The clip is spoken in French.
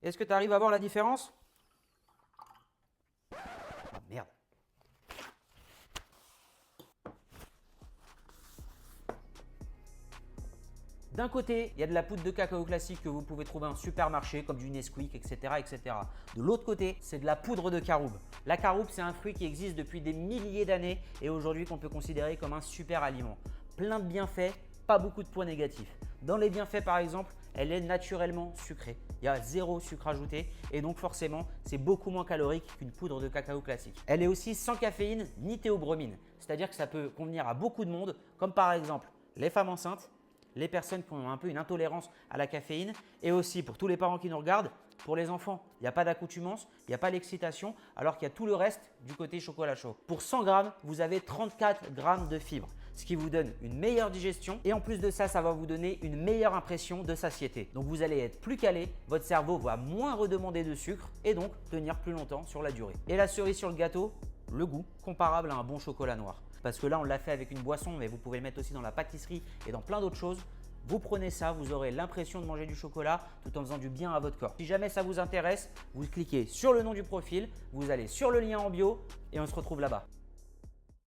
Est-ce que tu arrives à voir la différence? Oh, merde. D'un côté, il y a de la poudre de cacao classique que vous pouvez trouver en supermarché comme du Nesquik, etc. etc. De l'autre côté, c'est de la poudre de caroube. La caroube, c'est un fruit qui existe depuis des milliers d'années et aujourd'hui qu'on peut considérer comme un super aliment. Plein de bienfaits, pas beaucoup de points négatifs. Dans les bienfaits par exemple, elle est naturellement sucrée. Il y a zéro sucre ajouté et donc forcément, c'est beaucoup moins calorique qu'une poudre de cacao classique. Elle est aussi sans caféine ni théobromine, c'est-à-dire que ça peut convenir à beaucoup de monde, comme par exemple les femmes enceintes, les personnes qui ont un peu une intolérance à la caféine et aussi pour tous les parents qui nous regardent, pour les enfants, il n'y a pas d'accoutumance, il n'y a pas d'excitation alors qu'il y a tout le reste du côté chocolat chaud. Pour 100 grammes, vous avez 34 grammes de fibres, ce qui vous donne une meilleure digestion et en plus de ça, ça va vous donner une meilleure impression de satiété. Donc vous allez être plus calé, votre cerveau va moins redemander de sucre et donc tenir plus longtemps sur la durée. Et la cerise sur le gâteau, le goût comparable à un bon chocolat noir. Parce que là, on l'a fait avec une boisson, mais vous pouvez le mettre aussi dans la pâtisserie et dans plein d'autres choses. Vous prenez ça, vous aurez l'impression de manger du chocolat tout en faisant du bien à votre corps. Si jamais ça vous intéresse, vous cliquez sur le nom du profil, vous allez sur le lien en bio et on se retrouve là-bas.